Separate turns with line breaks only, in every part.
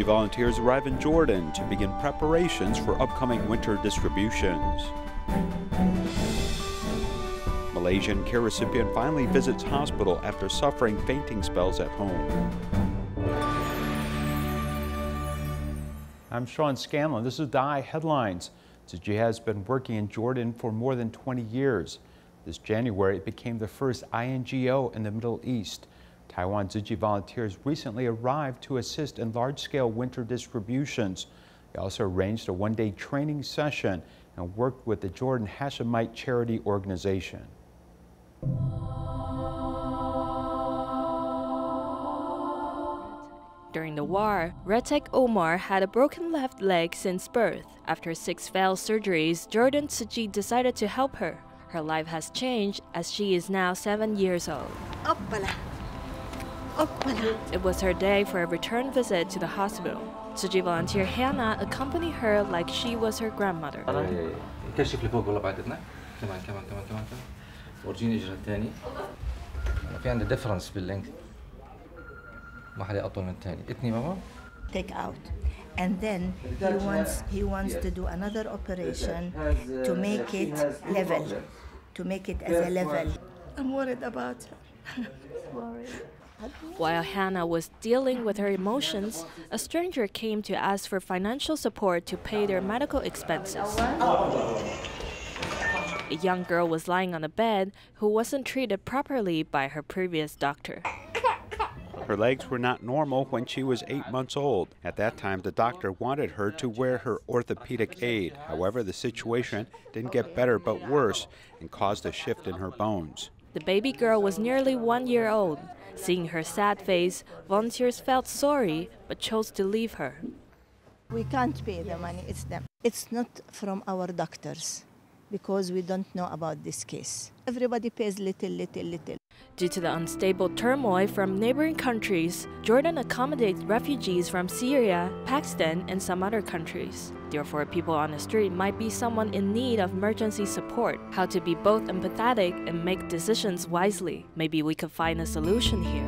Chi volunteers arrive in Jordan to begin preparations for upcoming winter distributions. Malaysian care recipient finally visits hospital after suffering fainting spells at home. I'm Sean Scanlon. This is the Eye Headlines. Tzu Chi has been working in Jordan for more than 20 years. This January, it became the first INGO in the Middle East. Taiwan Tzu Chi volunteers recently arrived to assist in large-scale winter distributions. They also arranged a one-day training session and worked with the Jordan Hashemite charity organization.
During the war, Retek Omar had a broken left leg since birth. After 6 failed surgeries, Jordan Tzu Chi decided to help her. Her life has changed as she is now 7 years old. It was her day for a return visit to the hospital. Tzu Chi volunteer Hannah accompanied her like she was her grandmother.
كشف لفوق والله بعدتنا كمان ورجيني اجرى الثاني في عندي difference باللينث ما حدا اطول من الثاني اتني ماما
take out and then he wants to do another operation to make it level, to make it as a level. I'm worried about her.
While Hannah was dealing with her emotions, a stranger came to ask for financial support to pay their medical expenses. A young girl was lying on a bed who wasn't treated properly by her previous doctor.
Her legs were not normal when she was 8 months old. At that time, the doctor wanted her to wear her orthopedic aid. However, the situation didn't get better but worse and caused a shift in her bones.
The baby girl was nearly 1 year old. Seeing her sad face, volunteers felt sorry but chose to leave her.
We can't pay the money, it's them. It's not from our doctors because we don't know about this case. Everybody pays little.
Due to the unstable turmoil from neighboring countries, Jordan accommodates refugees from Syria, Pakistan, and some other countries. Therefore, people on the street might be someone in need of emergency support. How to be both empathetic and make decisions wisely. Maybe we could find a solution here.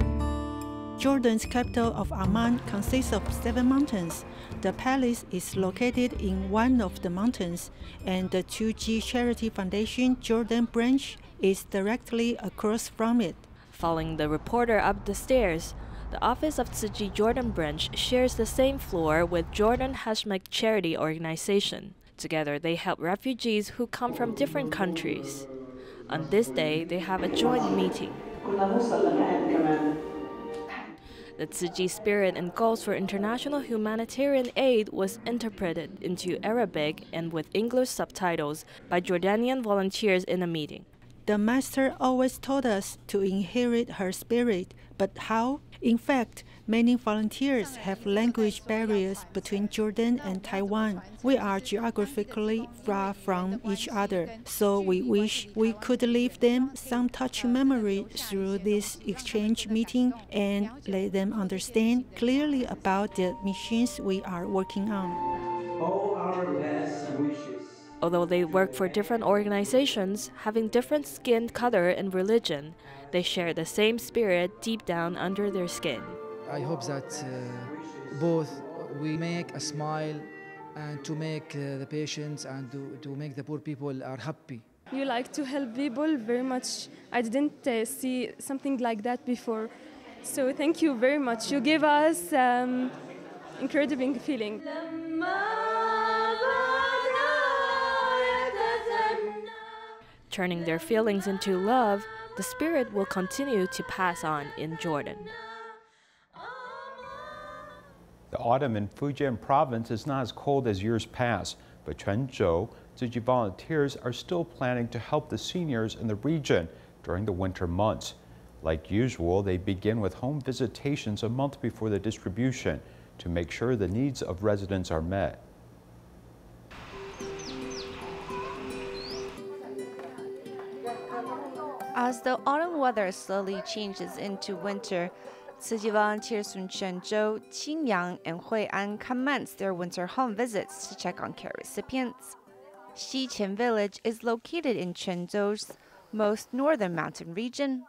Jordan's capital of Amman consists of 7 mountains. The palace is located in one of the mountains, and the Tzu Chi Charity Foundation Jordan branch is directly across from it.
Following the reporter up the stairs, the office of Tzu Chi Jordan branch shares the same floor with Jordan Hashemite charity organization. Together, they help refugees who come from different countries. On this day, they have a joint meeting. The Tzu Chi spirit and goals for international humanitarian aid was interpreted into Arabic and with English subtitles by Jordanian volunteers in a meeting.
The master always told us to inherit her spirit, but how? In fact, many volunteers have language barriers between Jordan and Taiwan. We are geographically far from each other, so we wish we could leave them some touching memory through this exchange meeting and let them understand clearly about the missions we are working on.
All our best wishes.
Although they work for different organizations, having different skin color and religion, they share the same spirit deep down under their skin.
I hope that both we make a smile and to make the patients and to make the poor people are happy.
You like to help people very much. I didn't see something like that before. So thank you very much. You gave us incredible feeling.
Turning their feelings into love, the spirit will continue to pass on in Jordan.
The autumn in Fujian province is not as cold as years past, but Quanzhou Tzu Chi volunteers are still planning to help the seniors in the region during the winter months. Like usual, they begin with home visitations a month before the distribution to make sure the needs of residents are met.
As the autumn weather slowly changes into winter, Tzu Chi volunteers from Quanzhou, Qingyang, and Hui'an commence their winter home visits to check on care recipients. Xiqian village is located in Quanzhou's most northern mountain region.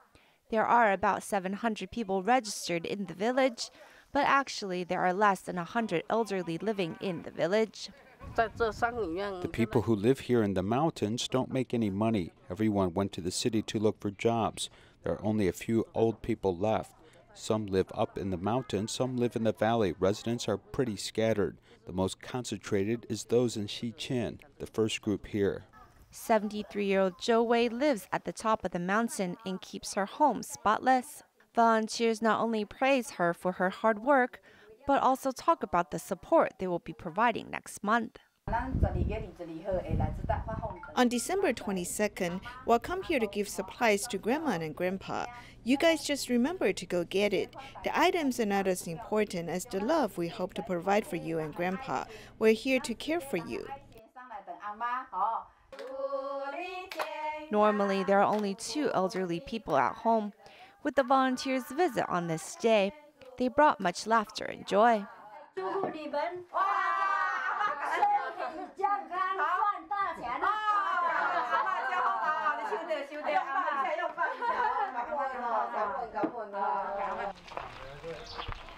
There are about 700 people registered in the village, But actually, there are less than 100 elderly living in the village.
The people who live here in the mountains don't make any money. Everyone went to the city to look for jobs. There are only a few old people left. Some live up in the mountains, some live in the valley. Residents are pretty scattered. The most concentrated is those in Xiqin, the first group here.
73-year-old Zhou Wei lives at the top of the mountain and keeps her home spotless. Volunteers not only praise her for her hard work, but also talk about the support they will be providing next month.
On December 22nd, we'll come here to give supplies to Grandma and Grandpa. You guys just remember to go get it. The items are not as important as the love we hope to provide for you and Grandpa. We're here to care for you.
Normally, there are only 2 elderly people at home. With the volunteers' visit on this day, they brought much laughter and joy.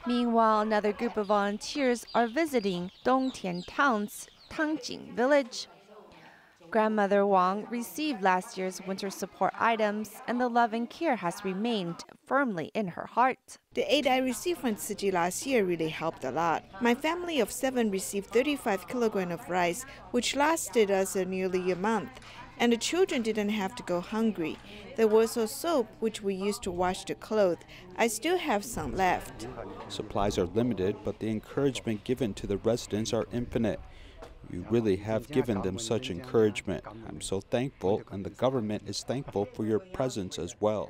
Meanwhile, another group of volunteers are visiting Dongtian Town's Tangjing village. Grandmother Wang received last year's winter support items, and the love and care has remained firmly in her heart.
The aid I received from Tzu Chi last year really helped a lot. My family of 7 received 35 kilograms of rice, which lasted us nearly a month. And the children didn't have to go hungry. There was also soap, which we used to wash the clothes. I still have some left.
Supplies are limited, but the encouragement given to the residents are infinite. You really have given them such encouragement. I'm so thankful, and the government is thankful for your presence as well.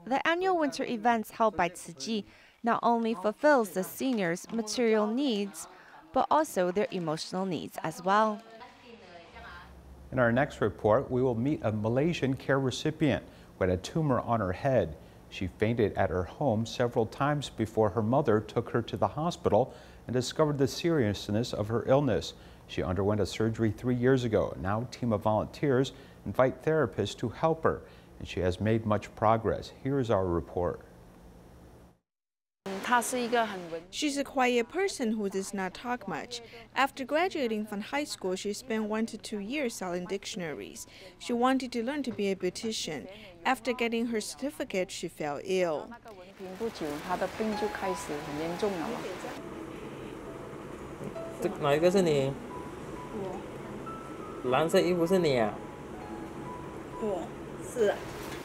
The annual winter events held by Tzu Chi not only fulfills the seniors' material needs, but also their emotional needs as well.
In our next report, we will meet a Malaysian care recipient who had a tumor on her head. She fainted at her home several times before her mother took her to the hospital and discovered the seriousness of her illness. She underwent a surgery 3 years ago. Now, a team of volunteers invite therapists to help her, and she has made much progress. Here is our report.
She's a quiet person who does not talk much. After graduating from high school, she spent 1 to 2 years selling dictionaries. She wanted to learn to be a beautician. After getting her certificate, she fell ill.
哪一个是你？蓝色衣服是你啊？
我是。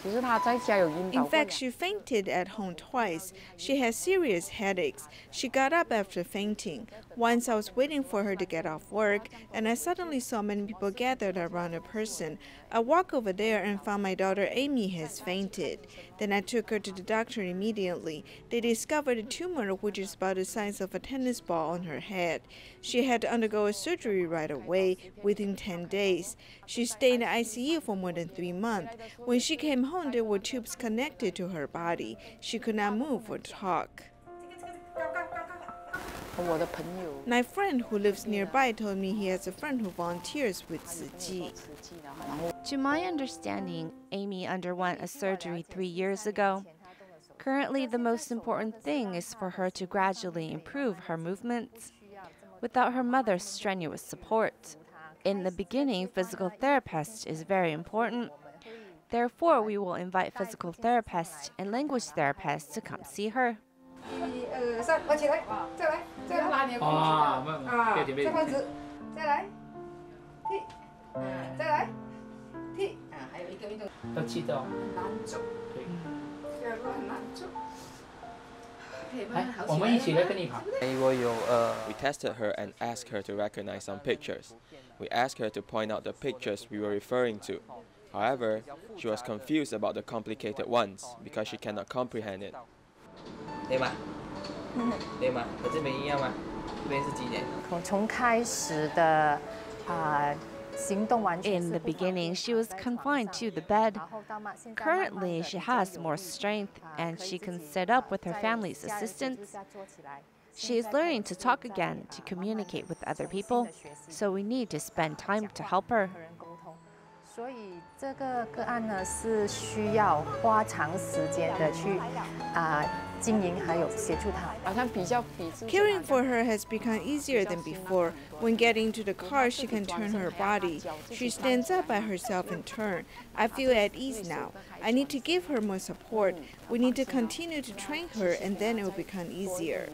In fact, she fainted at home twice. She had serious headaches. She got up after fainting. Once I was waiting for her to get off work, and I suddenly saw many people gathered around a person. I walked over there and found my daughter Amy has fainted. Then I took her to the doctor immediately. They discovered a tumor which is about the size of a tennis ball on her head. She had to undergo a surgery right away within 10 days. She stayed in the ICU for more than 3 months. When she came home, there were tubes connected to her body. She could not move or talk. My friend who lives nearby told me he has a friend who volunteers with Tzu Chi.
To my understanding, Amy underwent a surgery 3 years ago. Currently, the most important thing is for her to gradually improve her movements without her mother's strenuous support. In the beginning, physical therapist is very important. Therefore, we will invite physical therapists and language therapists to come see her.
We tested her and asked her to recognize some pictures. We asked her to point out the pictures we were referring to. However, she was confused about the complicated ones because she cannot comprehend it.
In the beginning, she was confined to the bed. Currently, she has more strength and she can sit up with her family's assistance. She is learning to talk again to communicate with other people, so we need to spend time to help her.
所以这个个案呢是需要花长时间的去
Caring for her has become easier than before. When getting into the car, she can turn her body. She stands up by herself and turn. I feel at ease now. I need to give her more support. We need to continue to train her, and then it will become easier.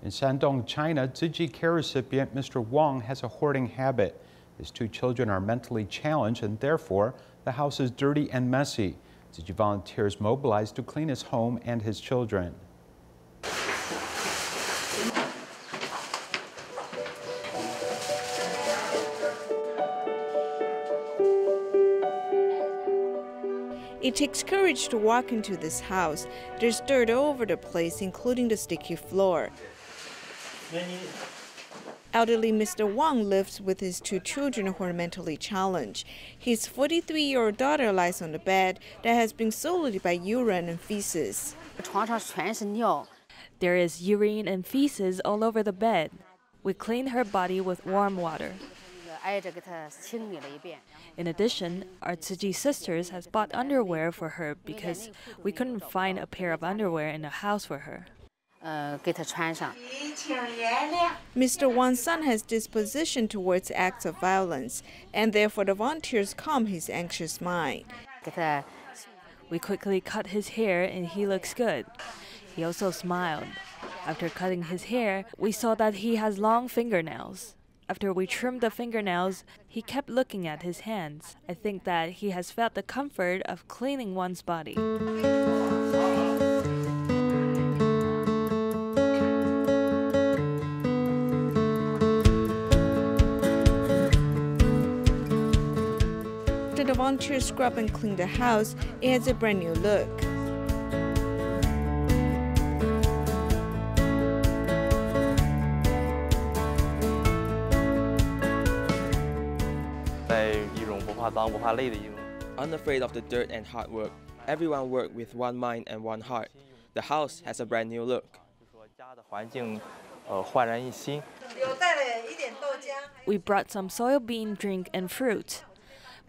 In Shandong, China, Tzu Chi care recipient Mr. Wang has a hoarding habit. His 2 children are mentally challenged and therefore the house is dirty and messy. Tzu Chi volunteers mobilized to clean his home and his children.
It takes courage to walk into this house. There's dirt all over the place, including the sticky floor. Elderly Mr. Wang lives with his 2 children who are mentally challenged. His 43-year-old daughter lies on the bed that has been soiled by urine and feces.
There is urine and feces all over the bed. We clean her body with warm water. In addition, our Tzu Chi sisters has bought underwear for her because we couldn't find a pair of underwear in the house for her.
Mr. Wang's son has disposition towards acts of violence, and therefore the volunteers calm his anxious mind.
We quickly cut his hair and he looks good. He also smiled. After cutting his hair, we saw that he has long fingernails. After we trimmed the fingernails, he kept looking at his hands. I think that he has felt the comfort of cleaning one's body.
After the volunteers scrub and clean the house, it has a brand new look.
Unafraid of the dirt and hard work, everyone worked with one mind and one heart. The house has a brand new look.
We brought some soybean drink and fruit.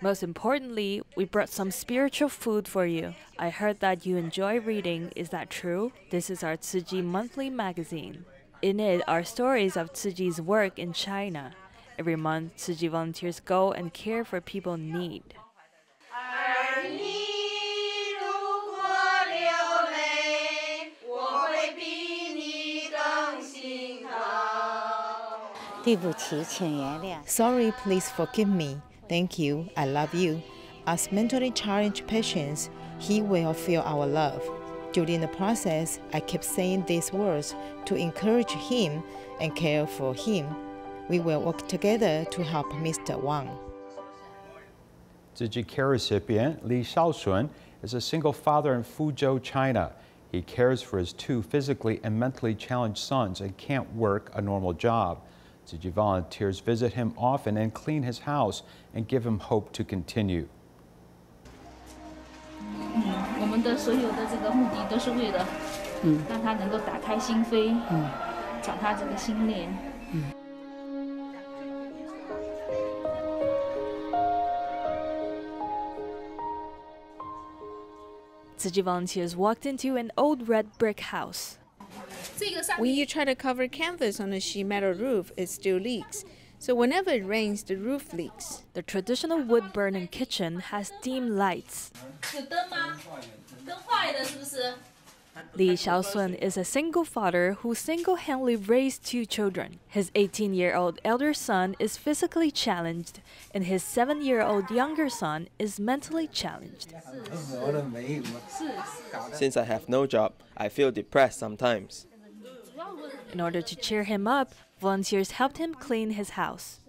Most importantly, we brought some spiritual food for you. I heard that you enjoy reading. Is that true? This is our Tzu Chi monthly magazine. In it are stories of Tzu Chi's work in China. Every month, Tzu Chi volunteers go and care for people in need.
Sorry, please forgive me. Thank you, I love you. As mentally challenged patients, he will feel our love. During the process, I kept saying these words to encourage him and care for him. We will work together to help Mr. Wang.
Tzu Chi care recipient Li Shaoxun is a single father in Fuzhou, China. He cares for his 2 physically and mentally challenged sons and can't work a normal job. Tzu Chi volunteers visit him often and clean his house and give him hope to continue.
Tzu Chi volunteers walked into an old red brick house.
When you try to cover canvas on a sheet metal roof, it still leaks. So whenever it rains, the roof leaks.
The traditional wood-burning kitchen has dim lights. Li Shaoxun is a single father who single-handedly raised 2 children. His 18-year-old elder son is physically challenged, and his 7-year-old younger son is mentally challenged.
Since I have no job, I feel depressed sometimes.
In order to cheer him up, Volunteers helped him clean his house.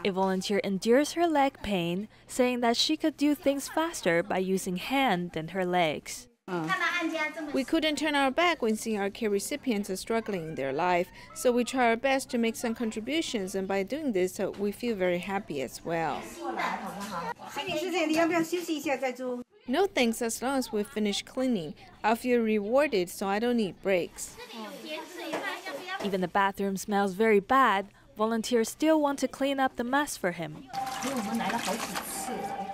A volunteer endures her leg pain, saying that she could do things faster by using hand than her legs.
We couldn't turn our back when seeing our care recipients are struggling in their life, so we try our best to make some contributions, and by doing this, we feel very happy as well. No thanks as long as we finish cleaning. I'll feel rewarded, so I don't need breaks.
Even the bathroom smells very bad. Volunteers still want to clean up the mess for him.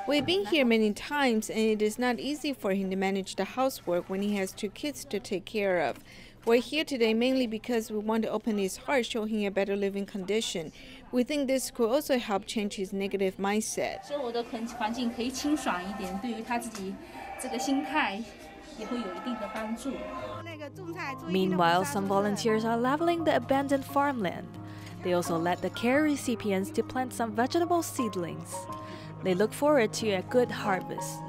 We've been here many times, and it is not easy for him to manage the housework when he has 2 kids to take care of. We're here today mainly because we want to open his heart, show him a better living condition. We think this could also help change his negative mindset.
Meanwhile, some volunteers are leveling the abandoned farmland. They also let the care recipients to plant some vegetable seedlings. They look forward to a good harvest.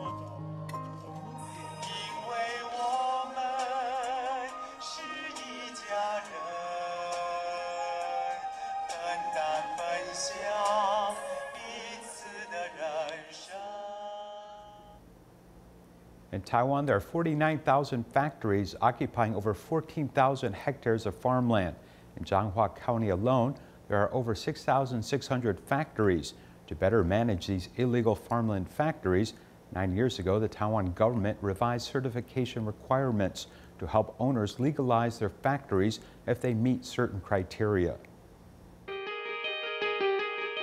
In Taiwan, there are 49,000 factories occupying over 14,000 hectares of farmland. In Changhua County alone, there are over 6,600 factories. To better manage these illegal farmland factories, 9 years ago, the Taiwan government revised certification requirements to help owners legalize their factories if they meet certain criteria.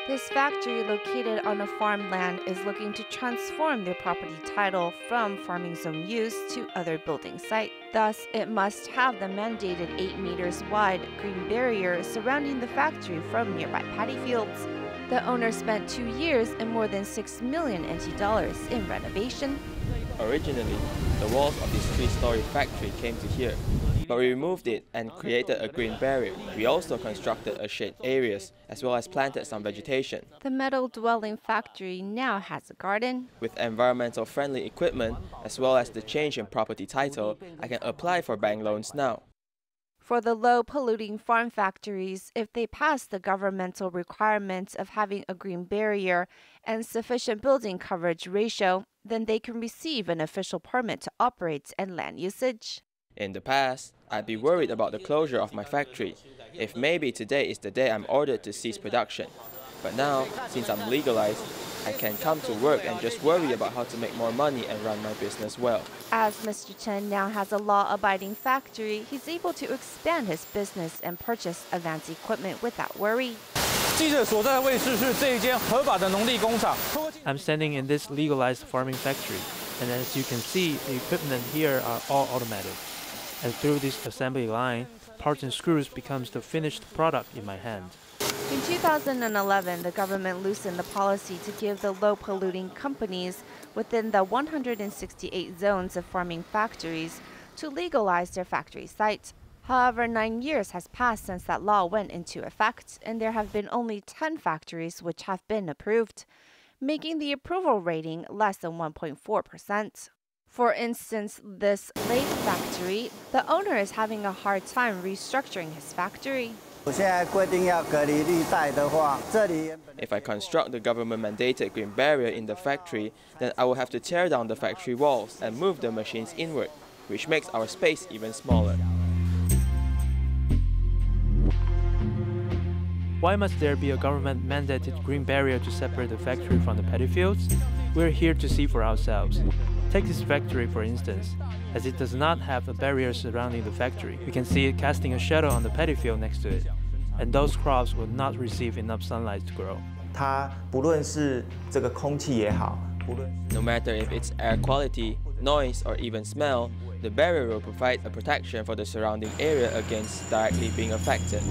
This factory located on a farmland is looking to transform their property title from farming zone use to other building site. Thus, it must have the mandated 8 meters wide green barrier surrounding the factory from nearby paddy fields. The owner spent 2 years and more than 6 million NT dollars in renovation.
Originally, the walls of this 3-story factory came to here, but we removed it and created a green barrier. We also constructed a shade areas as well as planted some vegetation.
The metal dwelling factory now has a garden.
With environmental friendly equipment as well as the change in property title, I can apply for bank loans now.
For the low-polluting farm factories, if they pass the governmental requirements of having a green barrier and sufficient building coverage ratio, then they can receive an official permit to operate and land usage.
In the past, I'd be worried about the closure of my factory, if maybe today is the day I'm ordered to cease production. But now, since I'm legalized, I can come to work and just worry about how to make more money and run my business well.
As Mr. Chen now has a law-abiding factory, he's able to expand his business and purchase advanced equipment without worry.
I'm standing in this legalized farming factory, and as you can see, the equipment here are all automatic. And through this assembly line, parts and screws becomes the finished product in my hand.
In 2011, the government loosened the policy to give the low-polluting companies within the 168 zones of farming factories to legalize their factory sites. However, 9 years has passed since that law went into effect, and there have been only 10 factories which have been approved, making the approval rating less than 1.4%. For instance, this lathe factory, the owner is having a hard time restructuring his factory.
If I construct the government-mandated green barrier in the factory, then I will have to tear down the factory walls and move the machines inward, which makes our space even smaller.
Why must there be a government-mandated green barrier to separate the factory from the paddy fields? We're here to see for ourselves. Take this factory for instance. As it does not have a barrier surrounding the factory, we can see it casting a shadow on the paddy field next to it, and those crops will not receive enough sunlight to grow.
No matter if it's air quality, noise, or even smell, the barrier will provide a protection for the surrounding area against directly being affected.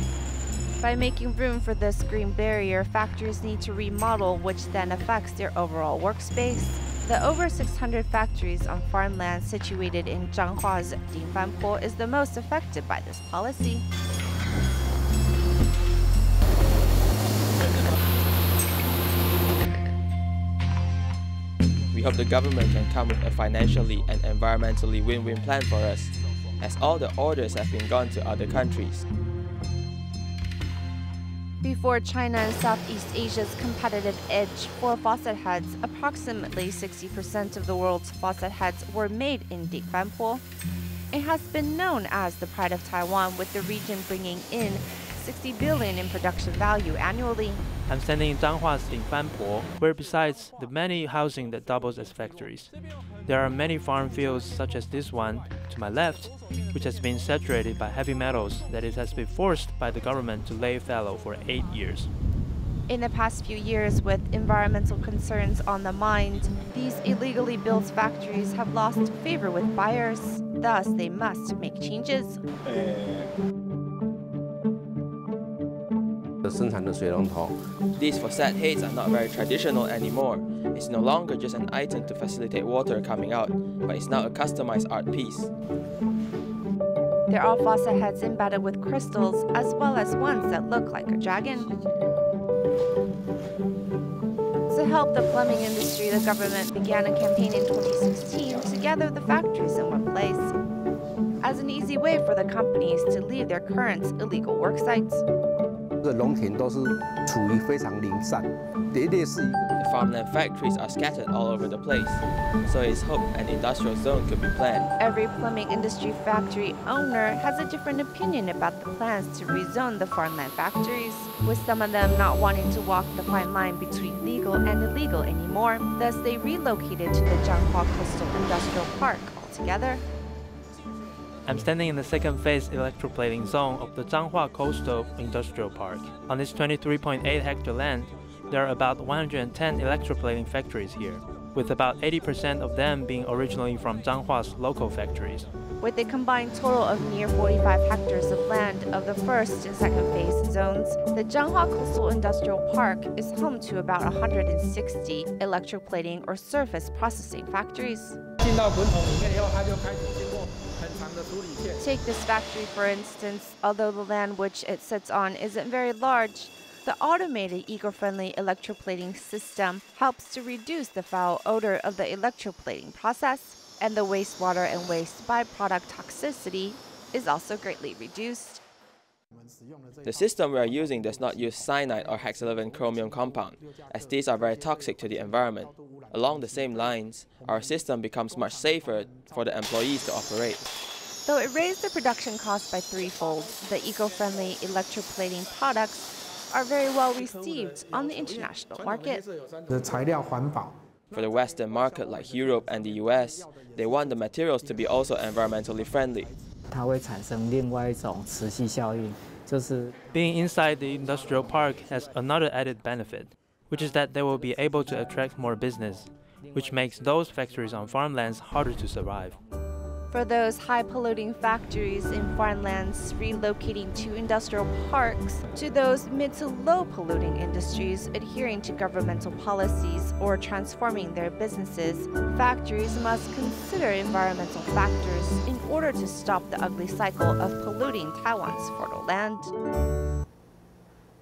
By making room for this green barrier, factories need to remodel, which then affects their overall workspace. The over 600 factories on farmland situated in Changhua's Dingfanpo is the most affected by this policy.
We hope the government can come with a financially and environmentally win-win plan for us, as all the orders have been gone to other countries.
Before China and Southeast Asia's competitive edge for faucet heads, approximately 60% of the world's faucet heads were made in Digikey. It has been known as the pride of Taiwan, with the region bringing in 60 billion in production value annually.
I'm standing in Zhanghua's Digifan, where besides the many housing that doubles as factories, there are many farm fields such as this one to my left, which has been saturated by heavy metals that it has been forced by the government to lay fallow for 8 years.
In the past few years, with environmental concerns on the mind, these illegally built factories have lost favor with buyers. Thus, they must make changes.
These faucet heads are not very traditional anymore. It's no longer just an item to facilitate water coming out, but it's now a customized art piece.
There are faucet heads embedded with crystals, as well as ones that look like a dragon. To help the plumbing industry, the government began a campaign in 2016 to gather the factories in one place, as an easy way for the companies to leave their current illegal work sites.
The farmland factories are scattered all over the place, so it's hoped an industrial zone could be planned.
Every plumbing industry factory owner has a different opinion about the plans to rezone the farmland factories, with some of them not wanting to walk the fine line between legal and illegal anymore. Thus, they relocated to the Zhanghua Coastal Industrial Park altogether.
I'm standing in the second phase electroplating zone of the Zhanghua Coastal Industrial Park. On this 23.8 hectare land, there are about 110 electroplating factories here, with about 80% of them being originally from Zhanghua's local factories.
With a combined total of near 45 hectares of land of the first and second phase zones, the Zhanghua Coastal Industrial Park is home to about 160 electroplating or surface processing factories. Take this factory for instance. Although the land which it sits on isn't very large, the automated eco-friendly electroplating system helps to reduce the foul odor of the electroplating process, and the wastewater and waste byproduct toxicity is also greatly reduced.
The system we are using does not use cyanide or hexavalent chromium compound, as these are very toxic to the environment. Along the same lines, our system becomes much safer for the employees to operate.
Though it raised the production cost by threefold, the eco-friendly electroplating products are very well received on the international market.
For the Western market like Europe and the US, they want the materials to be also environmentally friendly.
Being inside the industrial park has another added benefit, which is that they will be able to attract more business, which makes those factories on farmlands harder to survive.
For those high-polluting factories in farmlands relocating to industrial parks, to those mid to low-polluting industries adhering to governmental policies or transforming their businesses, factories must consider environmental factors in order to stop the ugly cycle of polluting Taiwan's fertile land.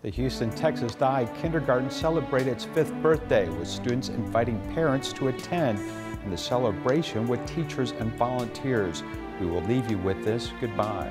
The Houston, Texas Dye Kindergarten celebrated its 5th birthday, with students inviting parents to attend, and the celebration with teachers and volunteers. We will leave you with this. Goodbye.